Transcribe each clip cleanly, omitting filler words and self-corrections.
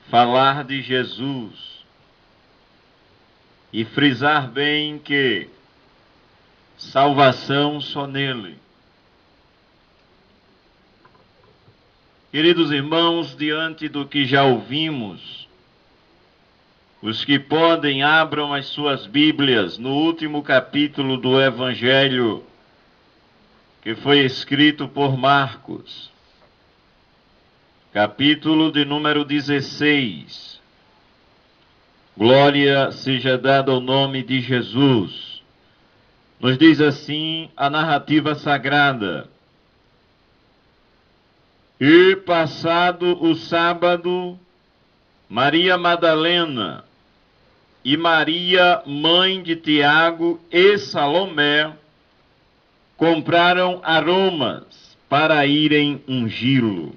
falar de Jesus e frisar bem que salvação só nele. Queridos irmãos, diante do que já ouvimos, os que podem, abram as suas Bíblias no último capítulo do Evangelho que foi escrito por Marcos, capítulo de número 16. Glória seja dada ao nome de Jesus. Nos diz assim a narrativa sagrada: E passado o sábado, Maria Madalena e Maria, mãe de Tiago e Salomé, compraram aromas para irem ungí-lo.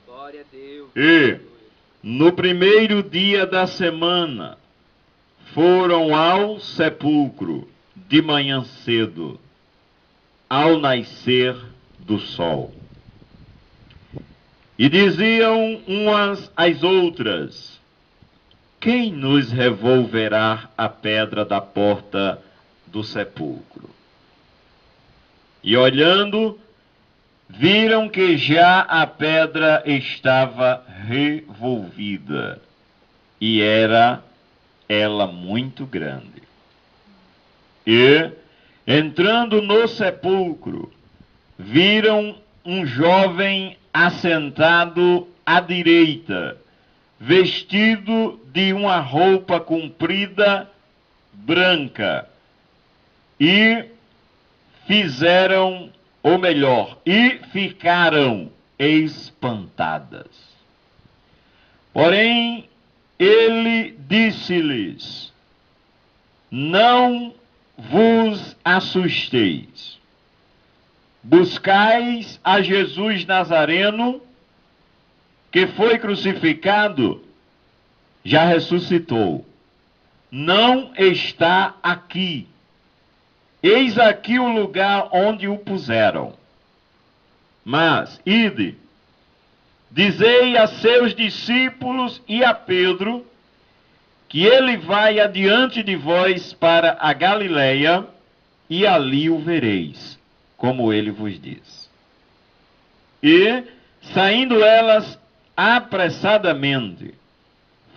Glória a Deus. E, no primeiro dia da semana, foram ao sepulcro de manhã cedo, ao nascer do sol. E diziam umas às outras: Quem nos revolverá a pedra da porta do sepulcro? E olhando, viram que já a pedra estava revolvida, e era ela muito grande. E, entrando no sepulcro, viram um jovem assentado à direita, vestido de uma roupa comprida branca, e ficaram espantadas. Porém, ele disse-lhes: Não vos assusteis. Buscais a Jesus Nazareno, que foi crucificado, já ressuscitou. Não está aqui. Eis aqui o lugar onde o puseram. Mas, ide, dizei a seus discípulos e a Pedro, que ele vai adiante de vós para a Galileia, e ali o vereis, como ele vos diz. E, saindo elas apressadamente,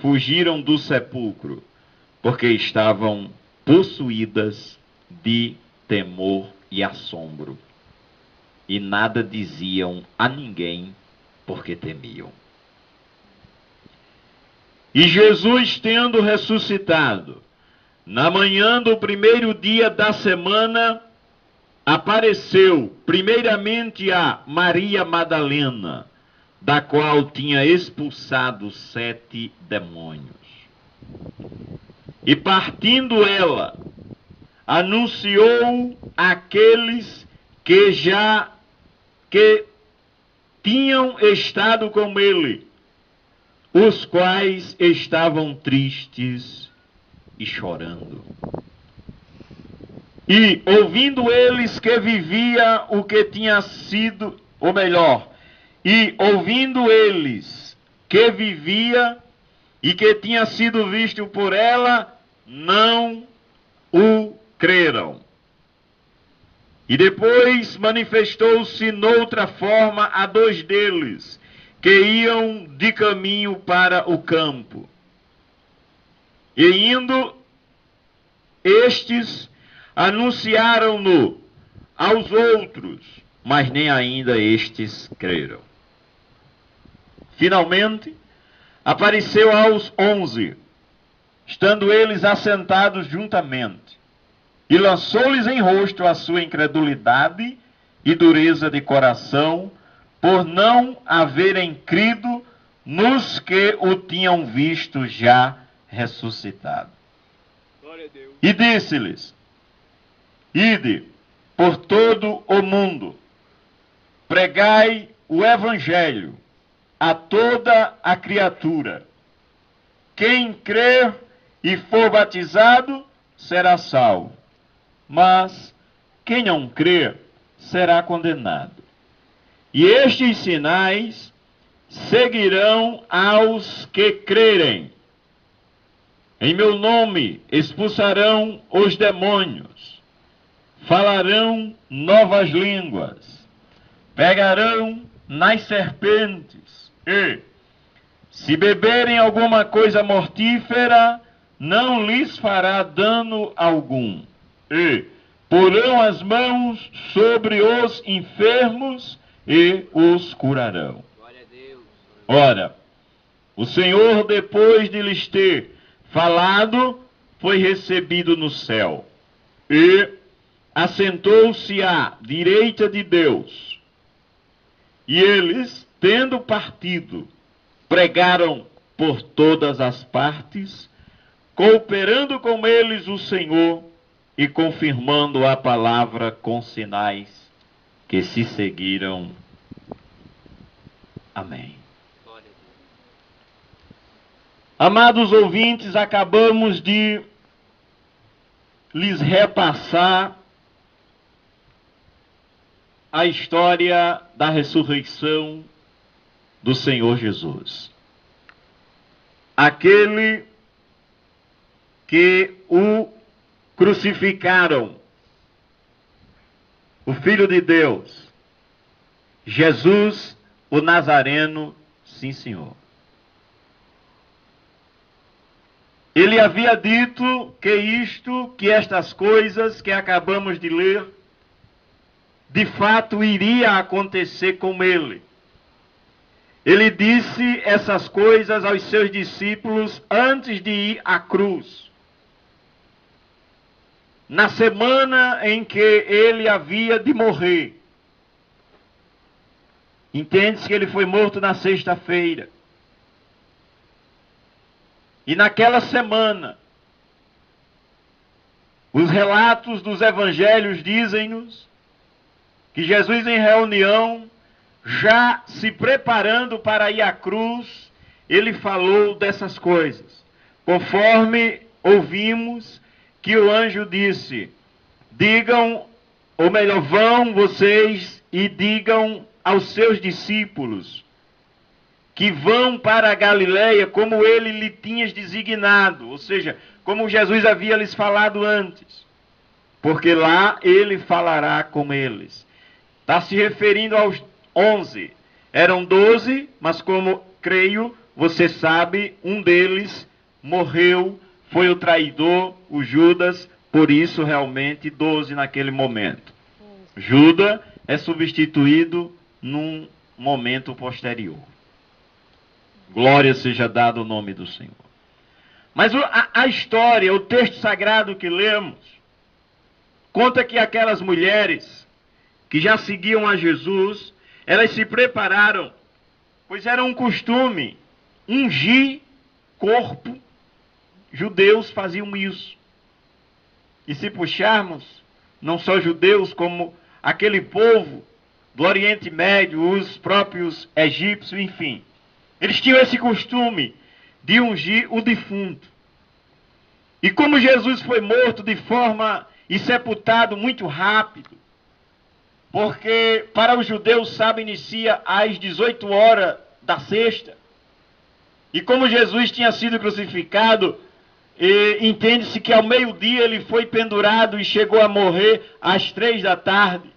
fugiram do sepulcro, porque estavam possuídas de temor e assombro, e nada diziam a ninguém, porque temiam. E Jesus, tendo ressuscitado, na manhã do primeiro dia da semana, apareceu primeiramente a Maria Madalena, da qual tinha expulsado 7 demônios. E partindo ela, anunciou àqueles que tinham estado com ele, os quais estavam tristes e chorando. E, ouvindo eles que vivia o que tinha sido, ou melhor, e ouvindo eles que vivia e que tinha sido visto por ela, não o creram. E depois manifestou-se noutra forma a 2 deles, que iam de caminho para o campo. E indo, estes anunciaram-no aos outros, mas nem ainda estes creram. Finalmente, apareceu aos 11, estando eles assentados juntamente, e lançou-lhes em rosto a sua incredulidade e dureza de coração, por não haverem crido nos que o tinham visto já ressuscitado. Glória a Deus. E disse-lhes: Ide por todo o mundo, pregai o evangelho a toda a criatura. Quem crer e for batizado será salvo, mas quem não crer será condenado. E estes sinais seguirão aos que crerem. Em meu nome expulsarão os demônios, falarão novas línguas, pegarão nas serpentes e, se beberem alguma coisa mortífera, não lhes fará dano algum. E porão as mãos sobre os enfermos e os curarão. Glória a Deus. Ora, o Senhor, depois de lhes ter falado, foi recebido no céu e assentou-se à direita de Deus. E eles, tendo partido, pregaram por todas as partes, cooperando com eles o Senhor e confirmando a palavra com sinais que se seguiram. Amém. Glória a Deus. Amados ouvintes, acabamos de lhes repassar a história da ressurreição do Senhor Jesus. Aquele que o crucificaram, o Filho de Deus, Jesus, o Nazareno, sim, Senhor. Ele havia dito que estas coisas que acabamos de ler, de fato iria acontecer com ele. Ele disse essas coisas aos seus discípulos antes de ir à cruz. Na semana em que ele havia de morrer. Entende-se que ele foi morto na sexta-feira. E naquela semana, os relatos dos evangelhos dizem-nos que Jesus, em reunião, já se preparando para ir à cruz, ele falou dessas coisas. Conforme ouvimos que o anjo disse, digam, ou melhor, vão vocês e digam aos seus discípulos que vão para a Galileia como ele lhe tinha designado, ou seja, como Jesus havia lhes falado antes, porque lá ele falará com eles. Está se referindo aos 11. Eram 12, mas como creio, você sabe, um deles morreu, foi o traidor, o Judas, por isso realmente 12 naquele momento. Judas é substituído num momento posterior. Glória seja dada ao nome do Senhor. Mas a história, o texto sagrado que lemos, conta que aquelas mulheres que já seguiam a Jesus, elas se prepararam, pois era um costume ungir corpo. Judeus faziam isso. E se puxarmos, não só judeus, como aquele povo do Oriente Médio, os próprios egípcios, enfim. Eles tinham esse costume de ungir o defunto. E como Jesus foi morto de forma e sepultado muito rápido, porque para os judeus, sabe, inicia às 18 horas da sexta. E como Jesus tinha sido crucificado, entende-se que ao meio-dia ele foi pendurado e chegou a morrer às 3 da tarde.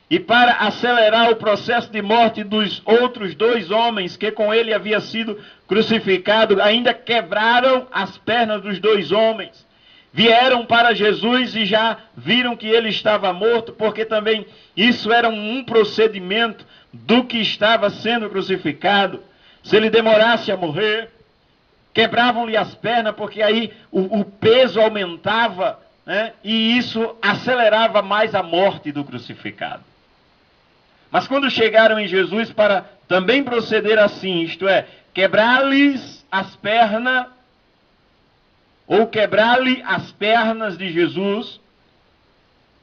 E para acelerar o processo de morte dos outros 2 homens que com ele havia sido crucificado, ainda quebraram as pernas dos 2 homens. Vieram para Jesus e já viram que ele estava morto, porque também isso era um procedimento do que estava sendo crucificado. Se ele demorasse a morrer, quebravam-lhe as pernas, porque aí o peso aumentava, né? E isso acelerava mais a morte do crucificado. Mas quando chegaram em Jesus para também proceder assim, isto é, quebrar-lhes as pernas, ou quebrar-lhe as pernas de Jesus,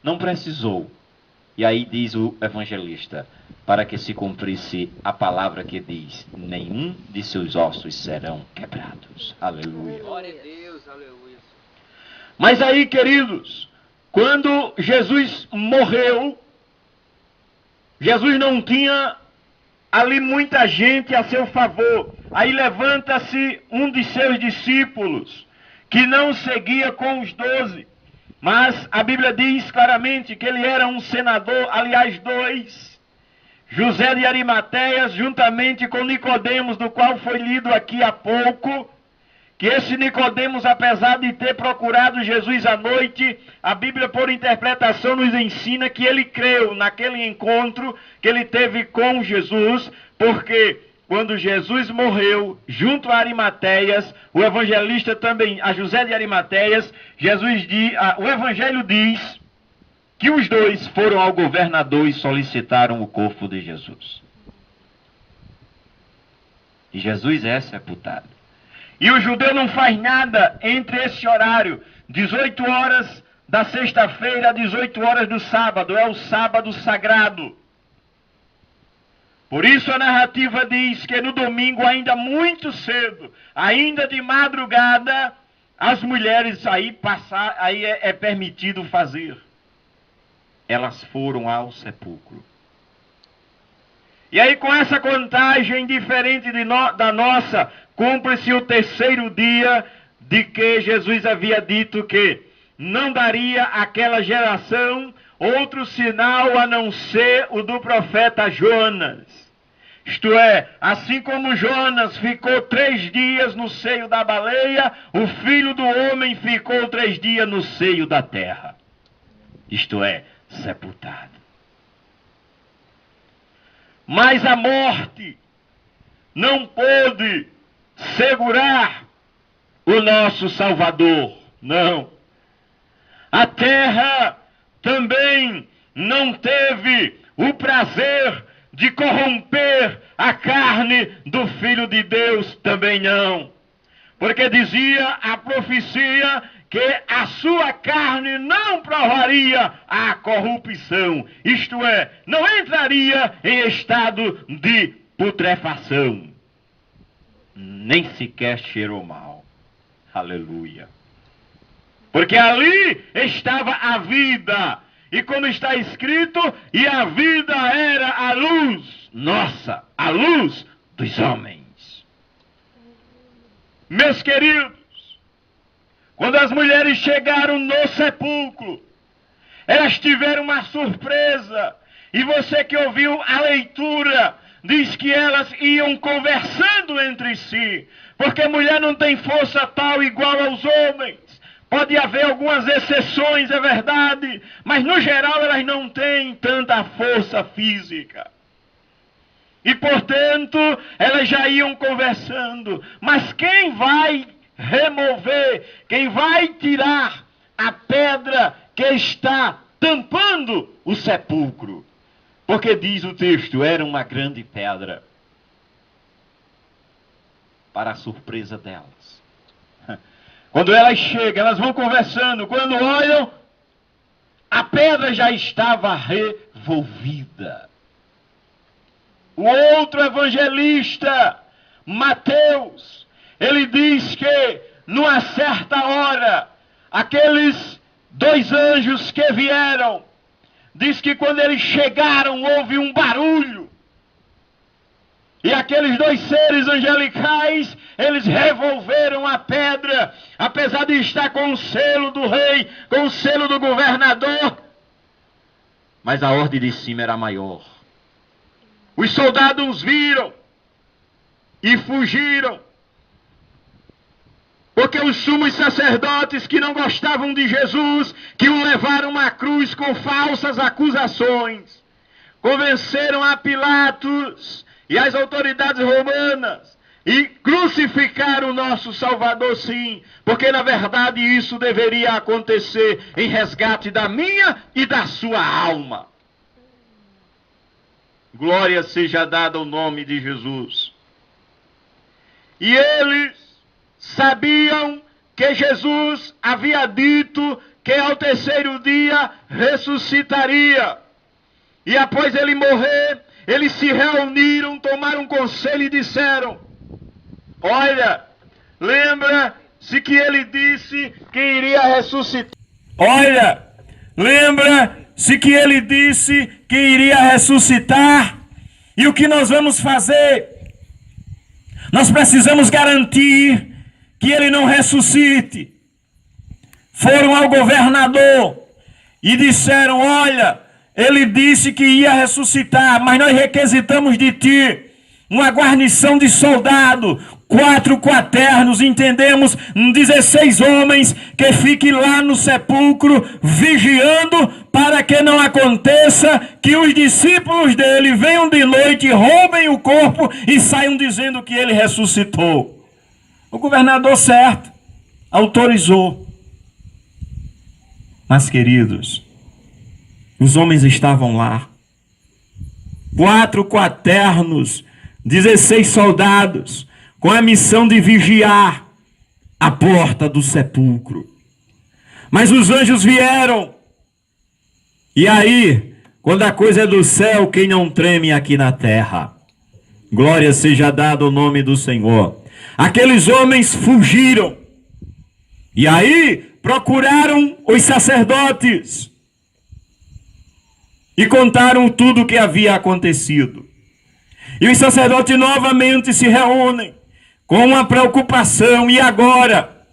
não precisou. E aí diz o evangelista, para que se cumprisse a palavra que diz, nenhum de seus ossos serão quebrados. Aleluia. Glória a Deus, aleluia. Mas aí, queridos, quando Jesus morreu, Jesus não tinha ali muita gente a seu favor. Aí levanta-se um de seus discípulos, que não seguia com os 12. Mas a Bíblia diz claramente que ele era um senador, aliás, 2. José de Arimateias, juntamente com Nicodemos, do qual foi lido aqui há pouco, que esse Nicodemos, apesar de ter procurado Jesus à noite, a Bíblia, por interpretação, nos ensina que ele creu naquele encontro que ele teve com Jesus, porque quando Jesus morreu, junto a Arimateias, o evangelista também, a José de Arimateias, o evangelho diz que os 2 foram ao governador e solicitaram o corpo de Jesus. E Jesus é sepultado. E o judeu não faz nada entre esse horário, 18 horas da sexta-feira a 18 horas do sábado, é o sábado sagrado. Por isso a narrativa diz que no domingo, ainda muito cedo, ainda de madrugada, as mulheres aí é permitido fazer. Elas foram ao sepulcro. E aí, com essa contagem diferente da nossa, cumpre-se o 3º dia de que Jesus havia dito que não daria àquela geração outro sinal a não ser o do profeta Jonas. Isto é, assim como Jonas ficou 3 dias no seio da baleia, o Filho do Homem ficou 3 dias no seio da terra. Isto é, sepultado. Mas a morte não pôde segurar o nosso Salvador, não. A terra também não teve o prazer de corromper a carne do Filho de Deus, também não. Porque dizia a profecia que a sua carne não provaria a corrupção, isto é, não entraria em estado de putrefação, nem sequer cheirou mal. Aleluia. Porque ali estava a vida, e como está escrito, e a vida era a luz, nossa, a luz dos homens. Meus queridos, quando as mulheres chegaram no sepulcro, elas tiveram uma surpresa. E você que ouviu a leitura, diz que elas iam conversando entre si. Porque mulher não tem força tal igual aos homens. Pode haver algumas exceções, é verdade. Mas no geral elas não têm tanta força física. E portanto, elas já iam conversando. Mas quem vai remover, quem vai tirar a pedra que está tampando o sepulcro? Porque diz o texto, era uma grande pedra. Para a surpresa delas. Quando elas chegam, elas vão conversando, quando olham, a pedra já estava revolvida. O outro evangelista, Mateus, ele diz que, numa certa hora, aqueles 2 anjos que vieram, diz que quando eles chegaram, houve um barulho. E aqueles 2 seres angelicais, eles revolveram a pedra, apesar de estar com o selo do rei, com o selo do governador. Mas a ordem de cima era maior. Os soldados viram e fugiram. Porque os sumos sacerdotes que não gostavam de Jesus, que o levaram à cruz com falsas acusações, convenceram a Pilatos e as autoridades romanas e crucificaram o nosso Salvador, sim, porque na verdade isso deveria acontecer em resgate da minha e da sua alma. Glória seja dada ao nome de Jesus. E eles sabiam que Jesus havia dito que ao 3º dia ressuscitaria. E após ele morrer, eles se reuniram, tomaram um conselho e disseram: olha, lembra-se que ele disse que iria ressuscitar. Olha, lembra-se que ele disse que iria ressuscitar. E o que nós vamos fazer? Nós precisamos garantir que ele não ressuscite. Foram ao governador e disseram: olha, ele disse que ia ressuscitar, mas nós requisitamos de ti uma guarnição de soldado, 4 quaternos, entendemos, 16 homens que fiquem lá no sepulcro vigiando, para que não aconteça que os discípulos dele venham de noite, roubem o corpo e saiam dizendo que ele ressuscitou. O governador, certo, autorizou. Mas, queridos, os homens estavam lá, 4 quaternos, 16 soldados, com a missão de vigiar a porta do sepulcro. Mas os anjos vieram. E aí, quando a coisa é do céu, quem não treme aqui na terra? Glória seja dada ao nome do Senhor. Aqueles homens fugiram. E aí, procuraram os sacerdotes e contaram tudo o que havia acontecido. E os sacerdotes novamente se reúnem com uma preocupação. E agora?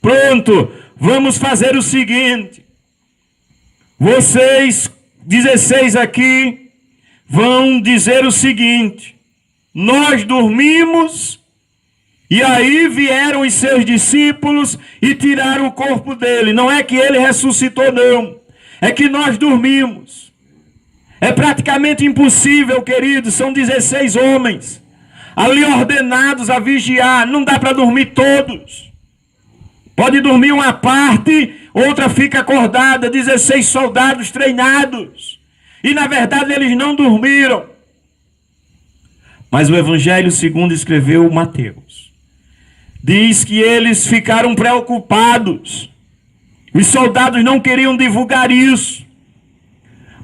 Pronto, vamos fazer o seguinte. Vocês, 16 aqui, vão dizer o seguinte: nós dormimos, e aí vieram os seus discípulos e tiraram o corpo dele. Não é que ele ressuscitou, não. É que nós dormimos. É praticamente impossível, queridos. São 16 homens ali ordenados a vigiar. Não dá para dormir todos. Pode dormir uma parte, outra fica acordada. 16 soldados treinados. E na verdade eles não dormiram. Mas o Evangelho segundo escreveu Mateus diz que eles ficaram preocupados. Os soldados não queriam divulgar isso.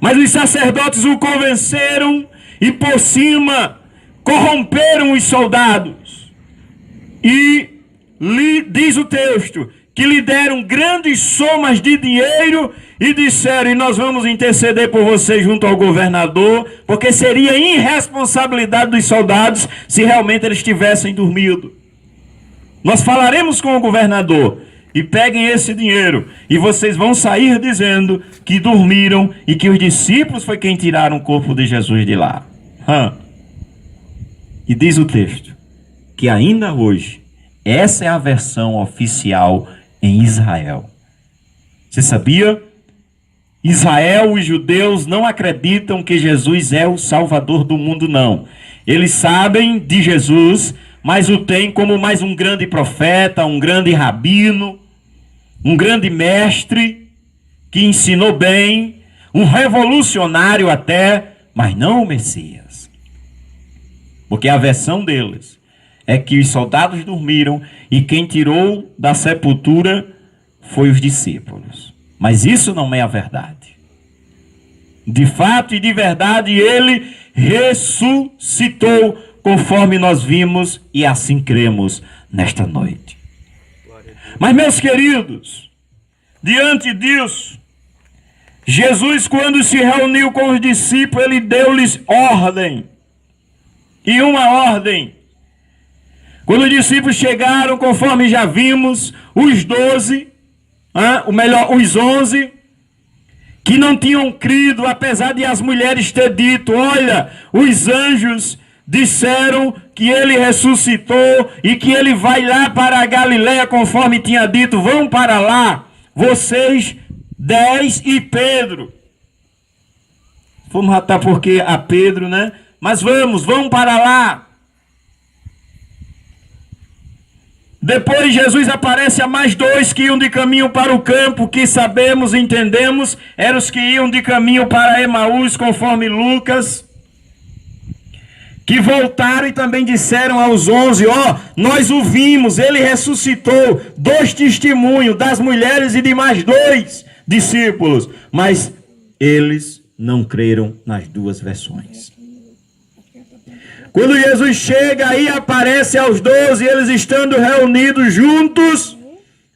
Mas os sacerdotes o convenceram e por cima corromperam os soldados. E diz o texto que lhe deram grandes somas de dinheiro e disseram: e nós vamos interceder por você junto ao governador, porque seria irresponsabilidade dos soldados se realmente eles tivessem dormido. Nós falaremos com o governador e peguem esse dinheiro e vocês vão sair dizendo que dormiram e que os discípulos foi quem tiraram o corpo de Jesus de lá. E diz o texto que ainda hoje essa é a versão oficial em Israel. Você sabia? Israel, os judeus não acreditam que Jesus é o Salvador do mundo, não. Eles sabem de Jesus, mas o têm como mais um grande profeta, um grande rabino, um grande mestre que ensinou bem, um revolucionário até, mas não o Messias. Porque a versão deles é que os soldados dormiram e quem tirou da sepultura foi os discípulos. Mas isso não é a verdade. De fato e de verdade ele ressuscitou, conforme nós vimos e assim cremos nesta noite. Mas, meus queridos, diante disso, Jesus, quando se reuniu com os discípulos, ele deu-lhes ordem. E uma ordem. Quando os discípulos chegaram, conforme já vimos, os 12, os 11, que não tinham crido, apesar de as mulheres ter dito: olha, os anjos disseram que ele ressuscitou e que ele vai lá para a Galileia, conforme tinha dito, vão para lá, vocês 10 e Pedro. Vamos matar porque a Pedro, né? Mas vão para lá. Depois Jesus aparece a mais 2 que iam de caminho para o campo, que sabemos, entendemos, eram os que iam de caminho para Emaús, conforme Lucas, que voltaram e também disseram aos 11, nós o vimos, ele ressuscitou. 2 testemunhos das mulheres e de mais 2 discípulos, mas eles não creram nas 2 versões. Quando Jesus chega, aí aparece aos 12, eles estando reunidos juntos,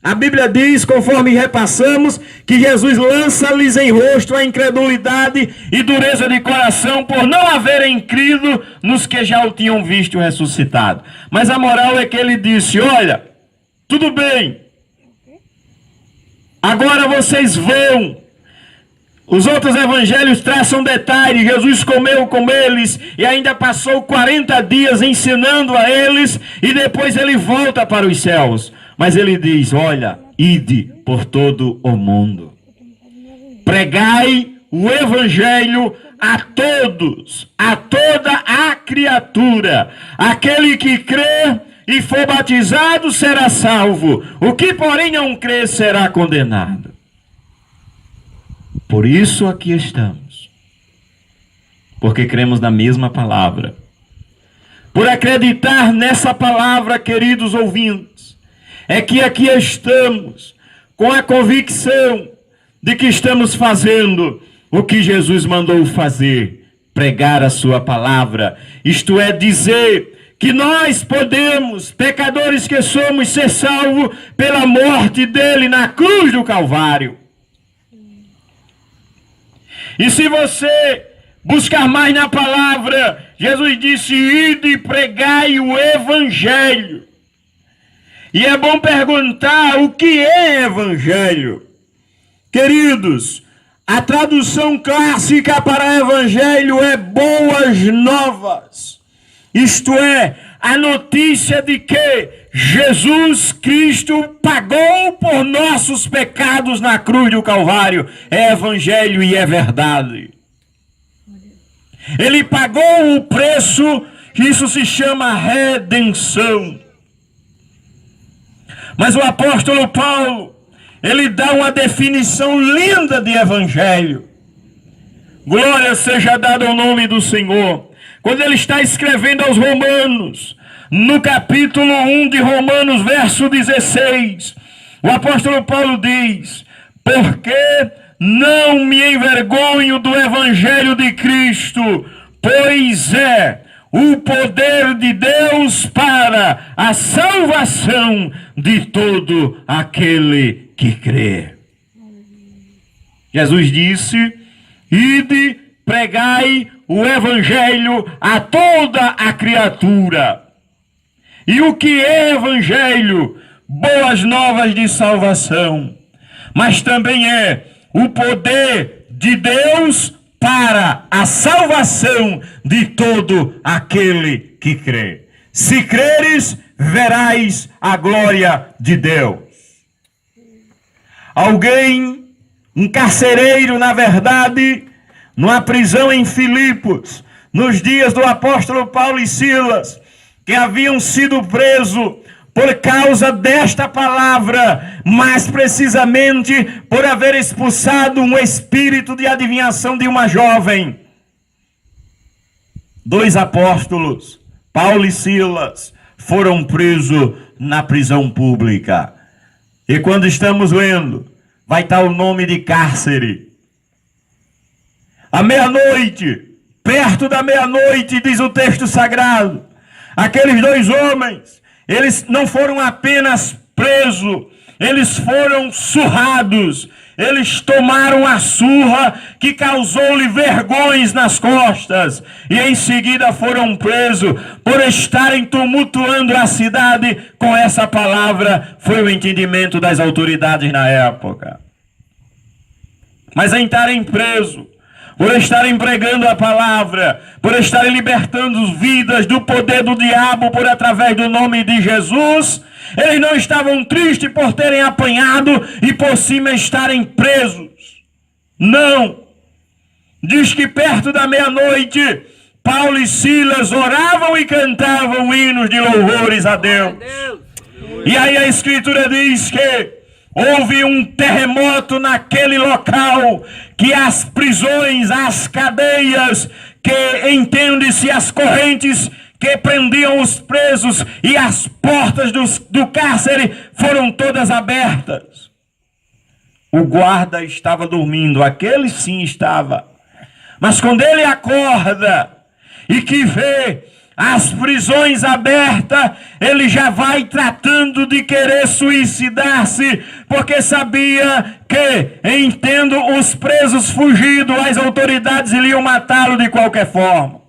A Bíblia diz, conforme repassamos, que Jesus lança-lhes em rosto a incredulidade e dureza de coração por não haverem crido nos que já o tinham visto ressuscitado. Mas a moral é que ele disse, olha, tudo bem, agora vocês vão. Os outros evangelhos traçam detalhes. Jesus comeu com eles e ainda passou 40 dias ensinando a eles e depois ele volta para os céus. Mas ele diz, olha, ide por todo o mundo. Pregai o evangelho a todos, a toda a criatura. Aquele que crê e for batizado será salvo. O que porém não crê será condenado. Por isso aqui estamos. Porque cremos na mesma palavra. Por acreditar nessa palavra, queridos ouvintes, é que aqui estamos com a convicção de que estamos fazendo o que Jesus mandou fazer, pregar a sua palavra, isto é, dizer que nós podemos, pecadores que somos, ser salvos pela morte dele na cruz do Calvário. E se você buscar mais na palavra, Jesus disse, ide e pregai o evangelho. E é bom perguntar o que é evangelho. Queridos, a tradução clássica para evangelho é boas novas. Isto é, a notícia de que Jesus Cristo pagou por nossos pecados na cruz do Calvário. É evangelho e é verdade. Ele pagou o preço, isso se chama redenção. Mas o apóstolo Paulo, ele dá uma definição linda de evangelho. Glória seja dada ao nome do Senhor. Quando ele está escrevendo aos Romanos, no capítulo 1 de Romanos, verso 16, o apóstolo Paulo diz, porque não me envergonho do evangelho de Cristo, pois é o poder de Deus para a salvação de todo aquele que crê. Jesus disse, ide, pregai o evangelho a toda a criatura. E o que é evangelho? Boas novas de salvação. Mas também é o poder de Deus para a salvação de todo aquele que crê. Se creres, verás a glória de Deus. Alguém, um carcereiro, na verdade, numa prisão em Filipos, nos dias do apóstolo Paulo e Silas, que haviam sido presos por causa desta palavra, mais precisamente por haver expulsado um espírito de adivinhação de uma jovem. 2 apóstolos, Paulo e Silas, foram presos na prisão pública. E quando estamos lendo, vai estar o nome de cárcere. À meia-noite, perto da meia-noite, diz o texto sagrado, aqueles 2 homens, eles não foram apenas presos, eles foram surrados. Eles tomaram a surra que causou-lhe vergonhas nas costas. E em seguida foram presos por estarem tumultuando a cidade com essa palavra. Foi o entendimento das autoridades na época. Mas em estarem presos, por estarem pregando a palavra, por estarem libertando vidas do poder do diabo por através do nome de Jesus, eles não estavam tristes por terem apanhado e por cima estarem presos. Não. Diz que perto da meia-noite, Paulo e Silas oravam e cantavam hinos de louvores a Deus. E aí a Escritura diz que houve um terremoto naquele local, que as prisões, as cadeias, que entende-se as correntes que prendiam os presos e as portas do cárcere foram todas abertas. O guarda estava dormindo, aquele sim estava. Mas quando ele acorda e que vê as prisões abertas, ele já vai tratando de querer suicidar-se, porque sabia que, em tendo os presos fugido, as autoridades iriam matá-lo de qualquer forma.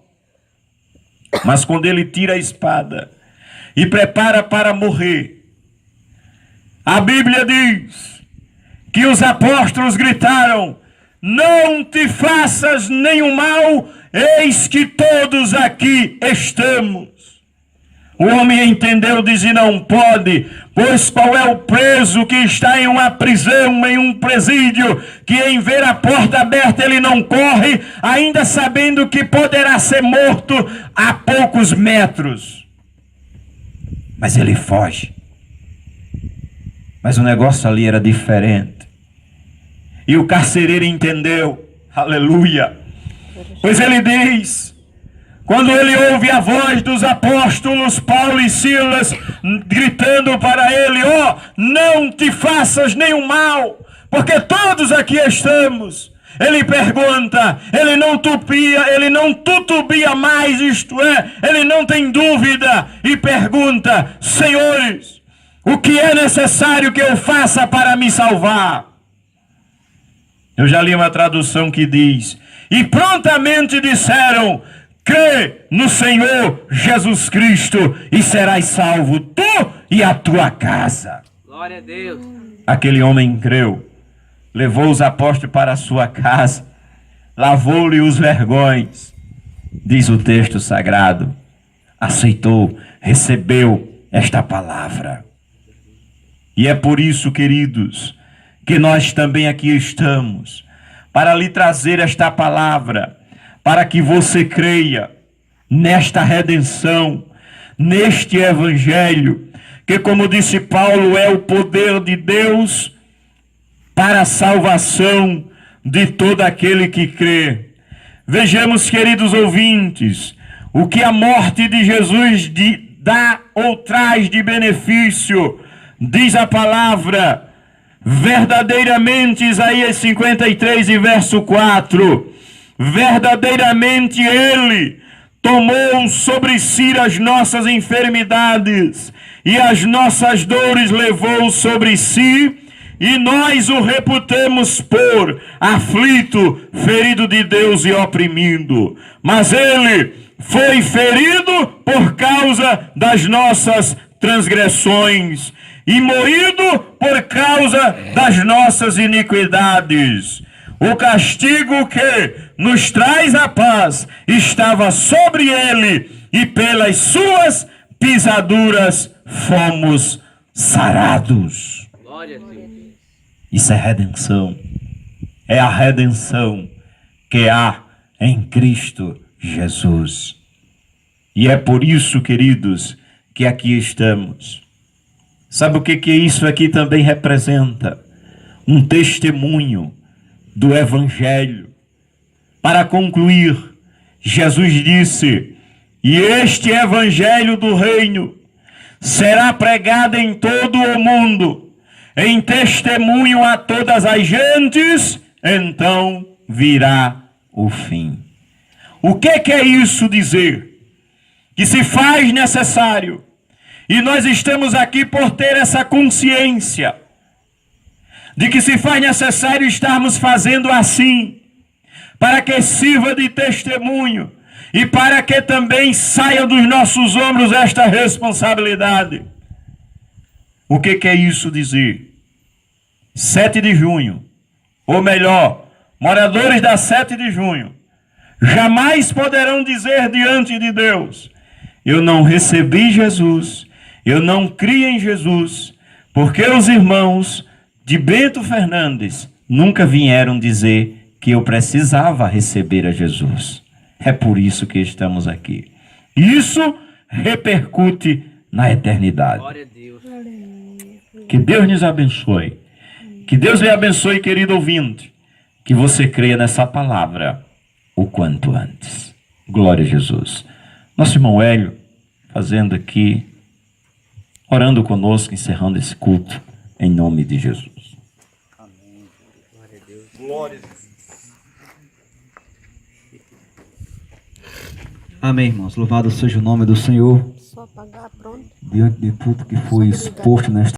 Mas quando ele tira a espada e prepara para morrer, a Bíblia diz que os apóstolos gritaram: não te faças nenhum mal, eis que todos aqui estamos. O homem entendeu, disse: não pode, pois qual é o preso que está em uma prisão, em um presídio, que em ver a porta aberta ele não corre, ainda sabendo que poderá ser morto a poucos metros. Mas ele foge. Mas o negócio ali era diferente. E o carcereiro entendeu, aleluia, pois ele diz, quando ele ouve a voz dos apóstolos Paulo e Silas gritando para ele: ó, não te faças nenhum mal, porque todos aqui estamos. Ele pergunta, ele não tutubia mais, isto é, ele não tem dúvida, e pergunta: senhores, o que é necessário que eu faça para me salvar? Eu já li uma tradução que diz: e prontamente disseram: crê no Senhor Jesus Cristo e serás salvo, tu e a tua casa. Glória a Deus. Aquele homem creu, levou os apóstolos para a sua casa, lavou-lhe os vergões, diz o texto sagrado, aceitou, recebeu esta palavra. E é por isso, queridos, que nós também aqui estamos, para lhe trazer esta palavra, para que você creia nesta redenção, neste evangelho, que, como disse Paulo, é o poder de Deus para a salvação de todo aquele que crê. Vejamos, queridos ouvintes, o que a morte de Jesus dá ou traz de benefício. Diz a palavra, verdadeiramente, Isaías 53 e verso 4, verdadeiramente ele tomou sobre si as nossas enfermidades e as nossas dores levou sobre si, e nós o reputamos por aflito, ferido de Deus e oprimido. Mas ele foi ferido por causa das nossas transgressões e moído por causa das nossas iniquidades. O castigo que nos traz a paz estava sobre ele, e pelas suas pisaduras fomos sarados. Glória a Deus. Isso é redenção. É a redenção que há em Cristo Jesus. E é por isso, queridos, que aqui estamos. Sabe o que isso aqui também representa? Um testemunho do Evangelho. Para concluir, Jesus disse: e este Evangelho do Reino será pregado em todo o mundo, em testemunho a todas as gentes, então virá o fim. O que quer isso dizer? Que se faz necessário, e nós estamos aqui por ter essa consciência, de que se faz necessário estarmos fazendo assim, para que sirva de testemunho, e para que também saia dos nossos ombros esta responsabilidade. O que quer isso dizer? 7 de junho, ou melhor, moradores da 7 de junho, jamais poderão dizer diante de Deus: eu não recebi Jesus, eu não criei em Jesus, porque os irmãos de Bento Fernandes nunca vieram dizer que eu precisava receber a Jesus. É por isso que estamos aqui. Isso repercute na eternidade. Glória a Deus. Que Deus nos abençoe. Que Deus lhe abençoe, querido ouvinte. Que você creia nessa palavra o quanto antes. Glória a Jesus. Nosso irmão Hélio, fazendo aqui, orando conosco, encerrando esse culto, em nome de Jesus. Amém. Glória a Deus. Glória a Jesus. Amém, irmãos. Louvado seja o nome do Senhor. Só apagar, pronto. Diante de tudo que foi exposto nesta